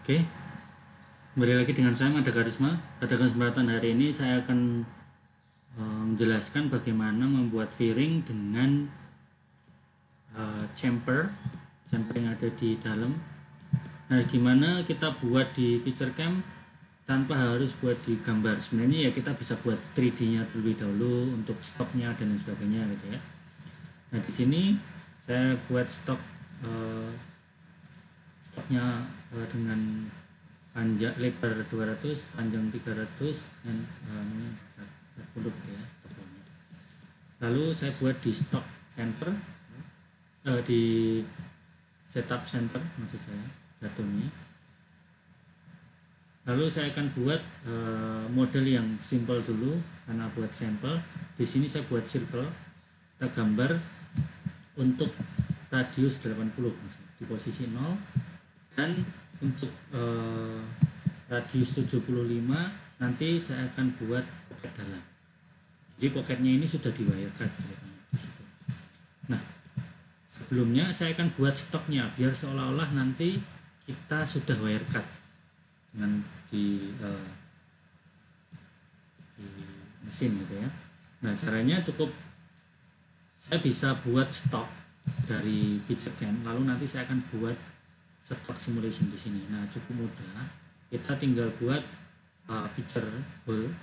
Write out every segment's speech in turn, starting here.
Oke, kembali lagi dengan saya Mada Karisma. Pada kesempatan hari ini saya akan menjelaskan bagaimana membuat fairing dengan chamfer yang ada di dalam. Nah, gimana kita buat di feature cam tanpa harus buat di gambar. Sebenarnya ya kita bisa buat 3D-nya terlebih dahulu untuk stoknya dan lain sebagainya gitu ya. Nah, di sini saya buat stoknya dengan panjang lebar 200, panjang 300 dan ini 40 gitu ya totalnya. Lalu saya buat di stock center, di setup center maksud saya jatuhnya. Lalu saya akan buat model yang simple dulu karena buat sampel. Di sini saya buat circle, kita gambar untuk radius 80 di posisi 0 dan untuk radius 75 nanti saya akan buat pocket dalam. Jadi pocketnya ini sudah di wire cut di situ. Nah, sebelumnya saya akan buat stoknya biar seolah-olah nanti kita sudah wire cut dengan di mesin gitu ya. Nah, caranya cukup saya bisa buat stok dari feature cam, lalu nanti saya akan buat stok simulation di sini. Nah, cukup mudah. Kita tinggal buat feature hole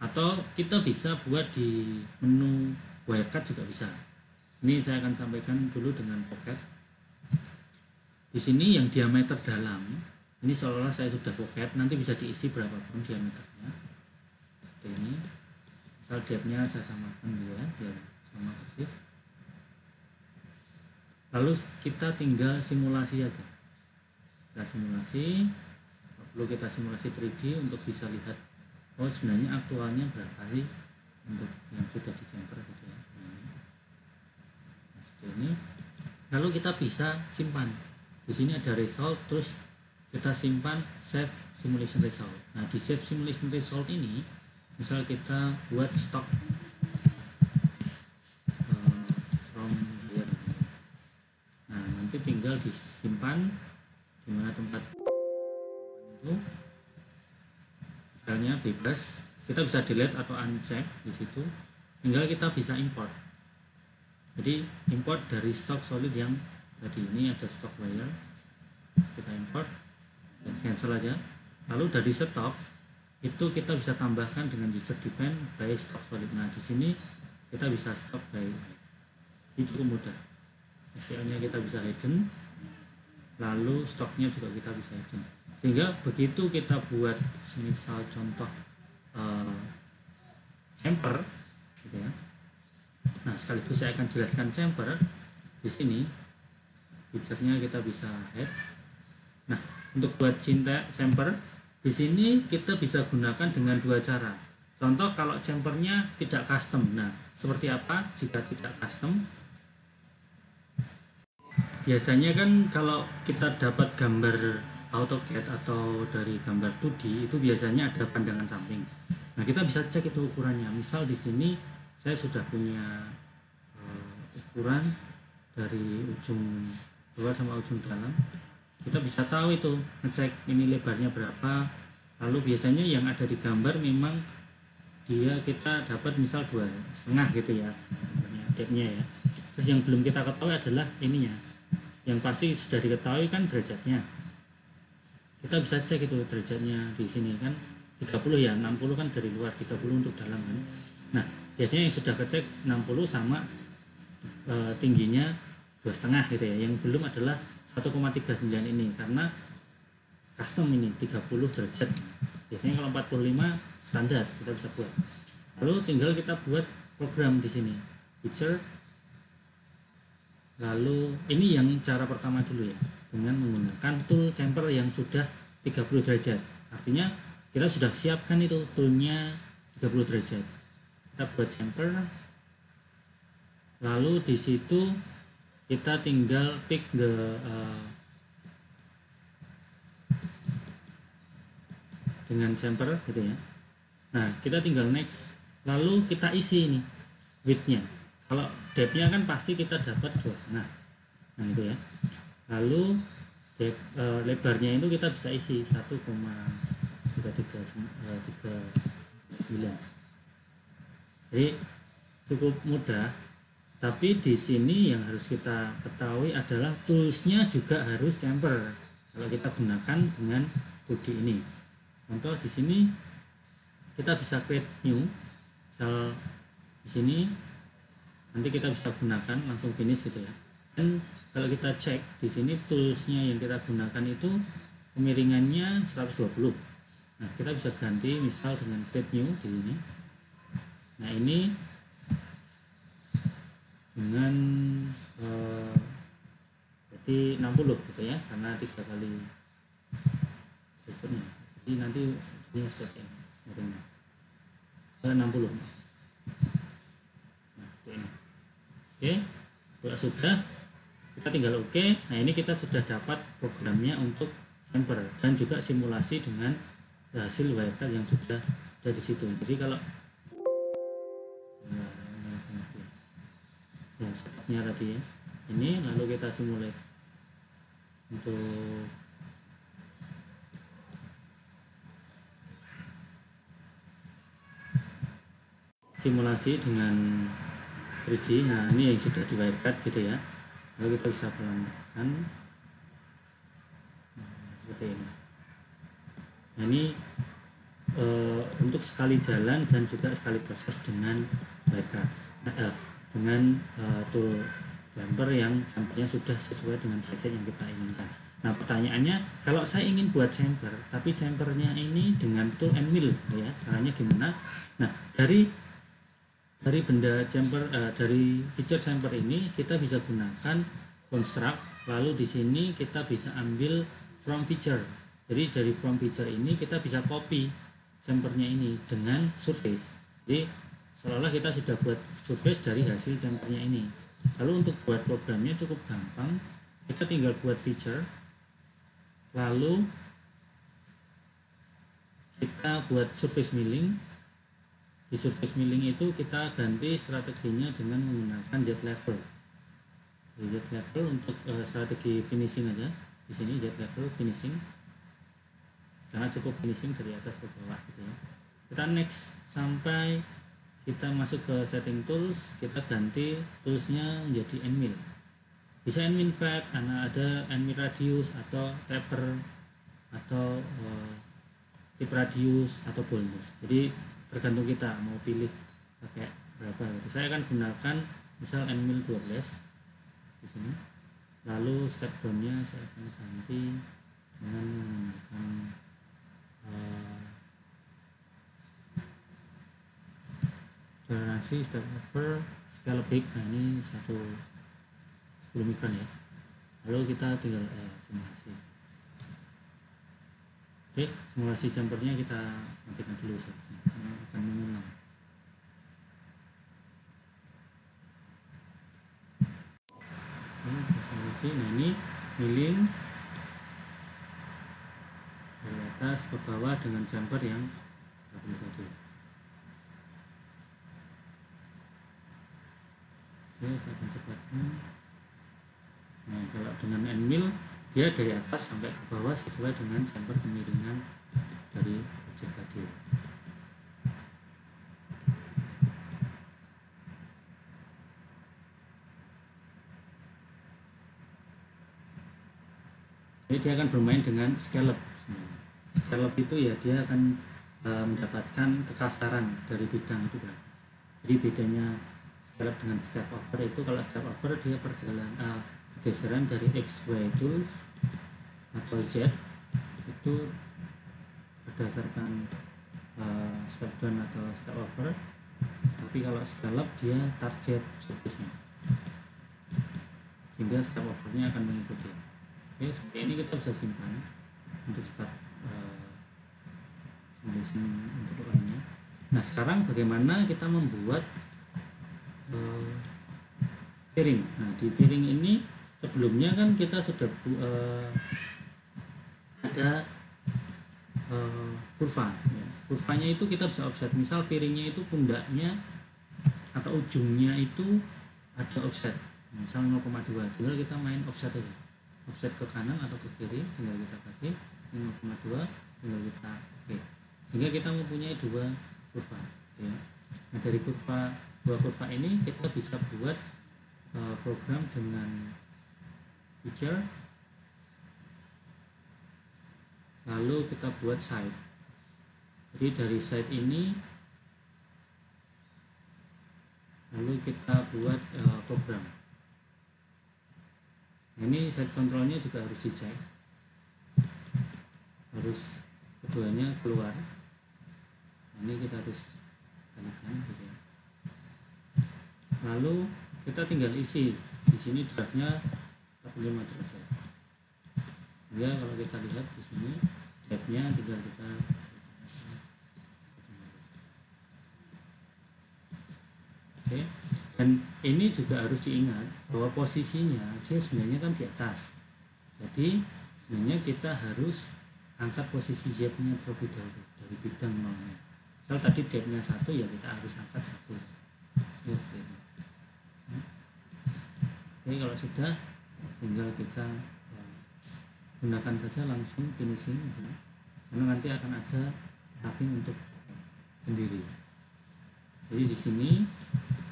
atau kita bisa buat di menu wirecut juga bisa. Ini saya akan sampaikan dulu dengan pocket. Di sini yang diameter dalam, ini seolah-olah saya sudah pocket, nanti bisa diisi berapapun diameternya. Seperti ini. Misal depth-nya saya samakan ya, biar sama persis. Lalu kita tinggal simulasi aja. Kita simulasi, perlu kita simulasi 3D untuk bisa lihat oh sebenarnya aktualnya berapa sih untuk yang sudah di chamfer gitu ya. Nah, seperti ini. Lalu kita bisa simpan. Di sini ada result, terus kita simpan save simulation result. Nah, di save simulation result ini misal kita buat stock tinggal disimpan di mana tempat itu, filenya bebas, kita bisa delete atau uncheck di situ, tinggal kita bisa import. Jadi import dari stock solid yang tadi ini ada stock wire, kita import dan cancel aja. Lalu dari stock itu kita bisa tambahkan dengan user define by stock solid. Nah, di sini kita bisa stock by, ini cukup mudah. STL-nya kita bisa hidden, lalu stoknya juga kita bisa hidden, sehingga begitu kita buat semisal contoh chamfer gitu ya. Nah, sekaligus saya akan jelaskan chamfer di sini. Feature-nya kita bisa add. Nah, untuk buat chamfer di sini kita bisa gunakan dengan dua cara. Contoh kalau chamfernya tidak custom. Nah, seperti apa jika tidak custom? Biasanya kan kalau kita dapat gambar AutoCAD atau dari gambar 2D itu biasanya ada pandangan samping. Nah, kita bisa cek itu ukurannya. Misal di sini saya sudah punya ukuran dari ujung luar sama ujung dalam. Kita bisa tahu itu, ngecek ini lebarnya berapa. Lalu biasanya yang ada di gambar memang kita dapat misal 2,5 gitu ya, depth-nya ya. Terus yang belum kita ketahui adalah ininya. Yang pasti sudah diketahui kan derajatnya. Kita bisa cek itu derajatnya di sini kan 30 ya, 60 kan dari luar, 30 untuk dalam kan. Nah, biasanya yang sudah kecek 60 sama tingginya 2,5 gitu ya. Yang belum adalah 1,39 ini karena custom ini 30 derajat. Biasanya kalau 45 standar kita bisa buat. Lalu tinggal kita buat program di sini. Feature. Lalu ini yang cara pertama dulu ya, dengan menggunakan tool chamfer yang sudah 30 derajat. Artinya kita sudah siapkan itu toolnya 30 derajat. Kita buat chamfer. Lalu di situ kita tinggal pick dengan chamfer gitu ya. Nah, kita tinggal next. Lalu kita isi ini width-nya. Kalau depth-nya kan pasti kita dapat 2,5. Nah, itu ya. Lalu lebarnya itu kita bisa isi 1,339. Jadi cukup mudah. Tapi di sini yang harus kita ketahui adalah toolsnya juga harus chamfer kalau kita gunakan dengan 2D ini. Contoh di sini kita bisa create new, misal di sini nanti kita bisa gunakan langsung finish gitu ya. Dan kalau kita cek di sini toolsnya yang kita gunakan itu kemiringannya 120. Nah, kita bisa ganti misal dengan create new di sini. Nah, ini dengan berarti 60 gitu ya, karena 3 kali setnya. Jadi nanti ini seperti ini. 60. Nah, ini. Oke, kalau sudah kita tinggal oke. Nah, ini kita sudah dapat programnya untuk chamfer dan juga simulasi dengan hasil wirecard yang sudah ada di situ. Jadi kalau ya setupnya tadi ya, ini lalu kita simulate untuk simulasi dengan 3G. Nah, ini yang sudah di wirecard gitu ya, lalu kita bisa pelankan seperti ini. Nah, ini untuk sekali jalan dan juga sekali proses dengan wirecard, dengan tool jumper yang jumpernya sudah sesuai dengan target yang kita inginkan. Nah, pertanyaannya, kalau saya ingin buat jumper tapi jumpernya ini dengan tool and mill ya, caranya gimana? Nah, dari benda jumper, dari feature jumper ini kita bisa gunakan construct, lalu di sini kita bisa ambil from feature. Jadi dari from feature ini kita bisa copy jumpernya ini dengan surface. Jadi seolah-olah kita sudah buat surface dari hasil jumpernya ini. Lalu untuk buat programnya cukup gampang, kita tinggal buat feature, lalu kita buat surface milling. Di surface milling itu kita ganti strateginya dengan menggunakan Z level. Z level untuk strategi finishing aja. Di sini Z level finishing, karena cukup finishing dari atas ke bawah gitu ya. Kita next sampai kita masuk ke setting tools, kita ganti toolsnya menjadi end mill. Bisa end mill fat, ada end mill radius atau taper atau tip radius atau bonus. Jadi tergantung kita mau pilih pakai berapa gitu. Saya akan gunakan misal end mill 12 di sini. Lalu step down-nya saya akan ganti dengan menggunakan toleransi step over scale big. Nah, ini 10 mikron ya. Lalu kita tinggal simulasi. Oke, simulasi jumpernya kita matikan dulu karena akan mengulang. Simulasi. Nah, ini milling dari atas ke bawah dengan jumper yang tadi. Oke, saya akan cepatkan. Nah, kalau dengan end mill dia dari atas sampai ke bawah sesuai dengan jumper kemiringan dari objek tadi. Jadi dia akan bermain dengan scallop. Scallop itu ya dia akan mendapatkan kekasaran dari bidang itu kan. Jadi bedanya scallop dengan step over itu, kalau step over dia pergeseran dari X, Y tools atau Z itu berdasarkan step down atau step over. Tapi kalau scallop dia target surface-nya, sehingga step over-nya akan mengikuti. Oke, seperti ini kita bisa simpan untuk start simulation untuk lainnya. Nah, sekarang bagaimana kita membuat fairing. Nah, di fairing ini sebelumnya kan kita sudah ada kurva ya. Kurvanya itu kita bisa offset, misal fairingnya itu pundaknya atau ujungnya itu ada offset misal 0,2, tinggal kita main offset aja offset ke kanan atau ke kiri, tinggal kita kasih 5,2, tinggal kita oke. Sehingga kita mempunyai dua kurva gitu ya. Nah dari dua kurva ini kita bisa buat program dengan feature, lalu kita buat side. Jadi dari side ini lalu kita buat program. Nah, ini side controlnya juga harus dicek, harus keduanya keluar. Nah, ini kita harus kalikan gitu ya. Lalu kita tinggal isi di sini draftnya 45 derajat. Ya kalau kita lihat di sini draftnya tinggal kita oke. Dan ini juga harus diingat bahwa posisinya dia sebenarnya kan di atas. Jadi sebenarnya kita harus angkat posisi Z-nya terlebih dahulu dari bidang nolnya. Misal tadi depth-nya 1 ya kita harus angkat 1. Oke, kalau sudah tinggal kita gunakan saja langsung finishing ya. Karena nanti akan ada wrapping untuk sendiri. Jadi di sini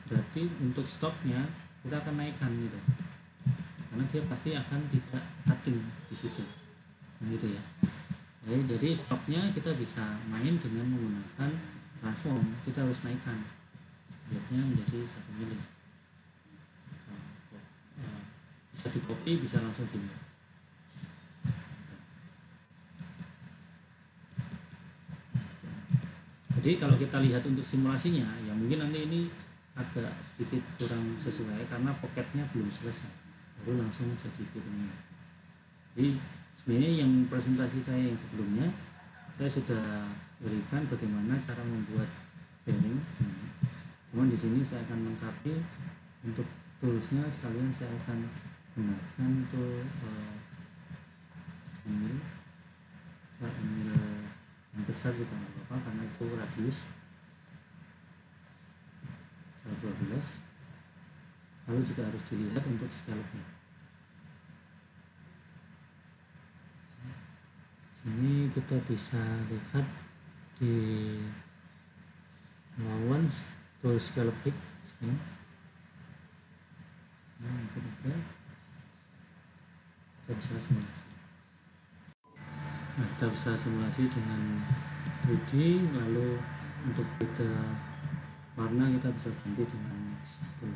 berarti untuk stoknya kita akan naikkan gitu, karena dia pasti akan tidak cutting di situ, gitu ya. Jadi stoknya kita bisa main dengan menggunakan transform. Kita harus naikkan depth-nya menjadi 1 mili. Bisa di copy, bisa langsung di. Jadi kalau kita lihat untuk simulasinya ya mungkin nanti ini agak sedikit kurang sesuai karena pocketnya belum selesai, baru langsung jadi filmnya. Jadi sebenarnya yang presentasi saya yang sebelumnya saya sudah berikan bagaimana cara membuat bearing. Cuman di sini saya akan melengkapi untuk toolsnya, sekalian saya akan gunakan untuk ini saya ambil yang besar juga nggak apa-apa karena itu radius 12. Lalu juga harus dilihat untuk scallop-nya. Sini kita bisa lihat di lawan tool scallop pick. Nah, kita bisa simulasi. Nah, kita bisa simulasi dengan 3D. Lalu untuk beda warna kita bisa ganti dengan next tool.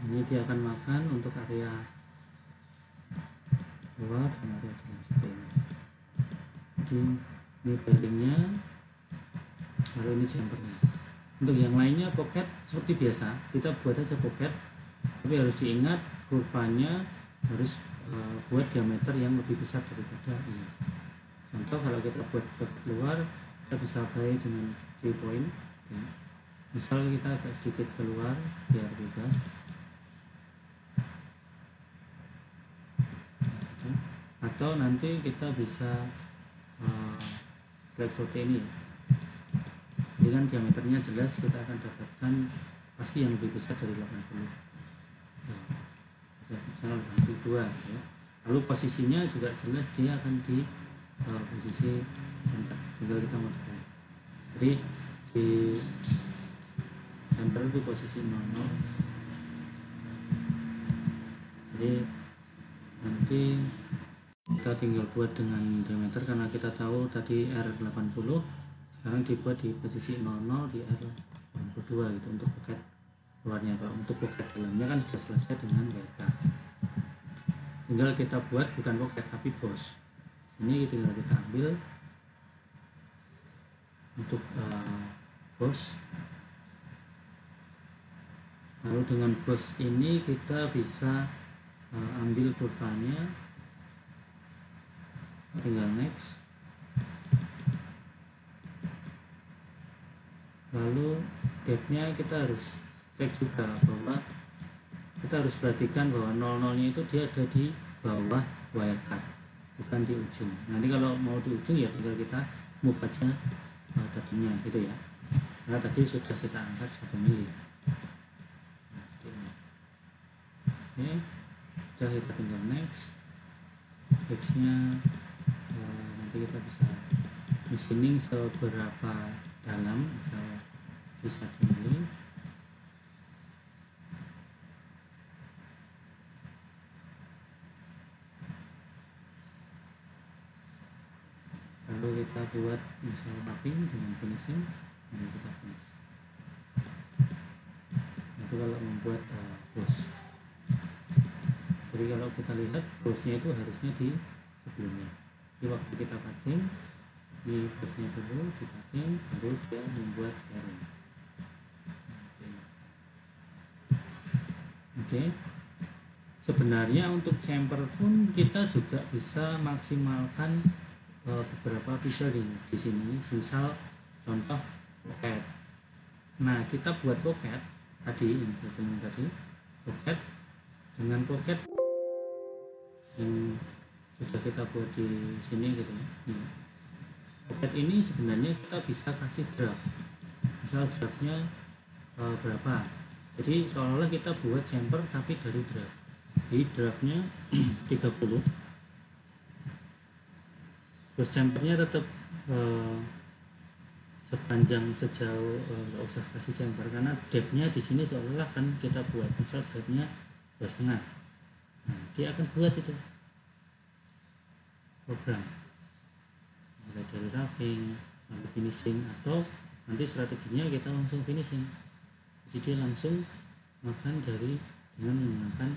Ini dia akan makan untuk area luar dan area dalam seperti ini. Jadi ini bearingnya, lalu ini jumpernya. Untuk yang lainnya pocket seperti biasa, kita buat aja pocket, tapi harus diingat kurvanya harus buat diameter yang lebih besar daripada ini. Contoh kalau kita buat ke luar, kita bisa apply dengan 3 point ya. Misal kita agak sedikit keluar biar bebas, atau nanti kita bisa flex seperti ini. Dengan diameternya jelas kita akan dapatkan pasti yang lebih besar dari 80 ya. Misal 82 ya. Lalu posisinya juga jelas dia akan di posisi center, tinggal kita modify. Jadi di center itu posisi 00. Jadi nanti kita tinggal buat dengan diameter, karena kita tahu tadi R80, sekarang dibuat di posisi 00 di R82 gitu untuk pocket luarnya. Kalau untuk pocket dalamnya kan sudah selesai dengan WK, tinggal kita buat bukan pocket tapi boss. Sini tinggal kita ambil untuk boss. Lalu dengan boss ini kita bisa ambil kurvanya, tinggal next. Lalu depth-nya kita harus cek juga bahwa kita harus perhatikan bahwa 00-nya itu dia ada di bawah wirecut, bukan di ujung. Nanti kalau mau di ujung ya tinggal kita move aja tadinya gitu ya. Nah tadi sudah kita angkat 1 mili. Oke. sudah, kita tinggal next nya. Nanti kita bisa machining seberapa dalam, misal bisa dulu. Lalu kita buat misal mapping dengan finishing, lalu kita finish. Itu kalau membuat boss. Jadi kalau kita lihat bossnya itu harusnya di sebelumnya. Di waktu kita cutting, di bossnya dulu di cutting, baru dia membuat fairing. Oke. Sebenarnya untuk chamfer pun kita juga bisa maksimalkan beberapa fitur di sini. Misal contoh pocket. Nah, kita buat pocket tadi, pocket dengan pocket yang sudah kita buat di sini gitu ya. Pocket ini sebenarnya kita bisa kasih draft. Misal draftnya berapa. Jadi seolah-olah kita buat chamfer tapi dari draft. Jadi draftnya 30. Terus chamfernya tetap sejauh nggak usah kasih chamfer, karena depthnya di sini seolah-olah kan kita buat misal depthnya 2,5. Nah, dia akan buat itu program mulai dari roughing sampai finishing, atau nanti strateginya kita langsung finishing. Jadi dia langsung makan dari dengan menggunakan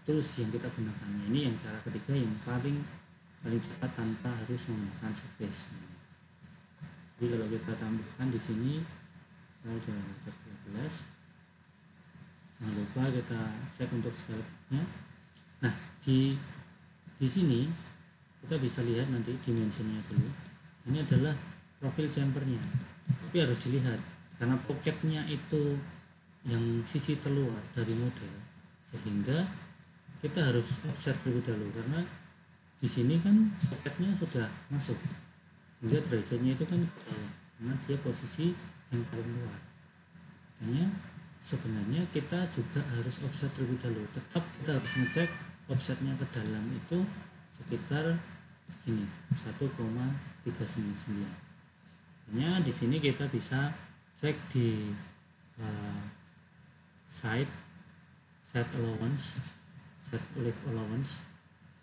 tools yang kita gunakan. Ini yang cara ketiga yang paling cepat tanpa harus menggunakan surface. Jadi kalau kita tambahkan di sini, saya sudah 12. Jangan lupa kita cek untuk scale-nya. Nah, di sini kita bisa lihat nanti dimensinya dulu. Ini adalah profil chamfernya, tapi harus dilihat karena pocketnya itu yang sisi terluar dari model, sehingga kita harus offset terlebih dahulu, karena di sini kan pocketnya sudah masuk, sehingga derajatnya itu kan ke bawah karena dia posisi yang paling luar. Makanya sebenarnya kita juga harus offset terlebih dahulu. Tetap kita harus ngecek offsetnya ke dalam itu sekitar segini, 1,399. Hanya di sini kita bisa cek di set allowance, set lift allowance.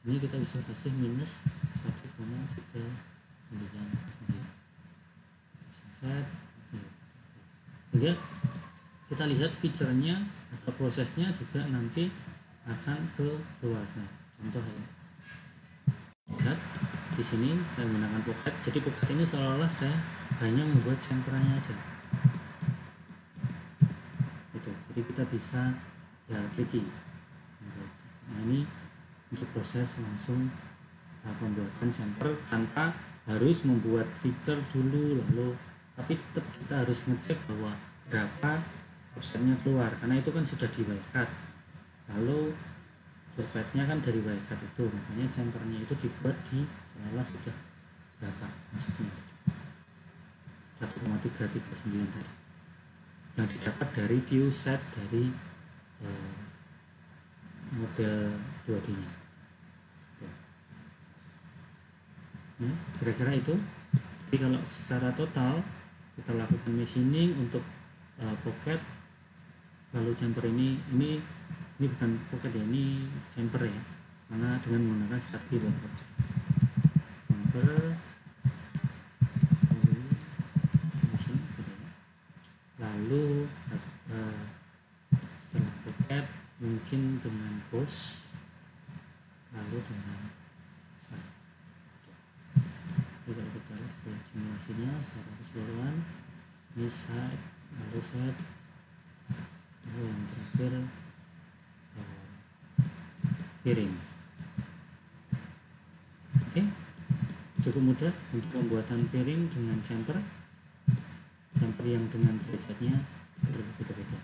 Ini kita bisa kasih minus 1,399. Set. Sehingga kita lihat fiturnya atau prosesnya juga nanti akan ke luar. Nah, contoh ya. Lihat di sini saya menggunakan pocket. Jadi pocket ini seolah-olah saya hanya membuat chamfernya aja. Gitu. Jadi kita bisa ya tricky. Nah, ini untuk proses langsung pembuatan chamfer tanpa harus membuat fitur dulu, lalu tapi tetap kita harus ngecek bahwa berapa offsetnya keluar, karena itu kan sudah di wirecut, lalu surface-nya kan dari wirecut itu, makanya chamfernya itu dibuat di seolah sudah berapa masuknya tadi 1,339 tadi yang didapat dari view set dari model 2D nya. Kira-kira itu. Jadi kalau secara total kita lakukan machining untuk pocket, lalu chamfer ini bukan pocket ya, ini chamfer ya, karena dengan menggunakan strategi pocket chamfer, lalu setelah pocket mungkin dengan boss, lalu dengan side. Jadi kalau kita lihat simulasinya secara keseluruhan, ini side, lalu side, lalu yang terakhir piring. Oke, cukup mudah untuk pembuatan piring dengan chamfer yang dengan derajatnya berbeda-beda.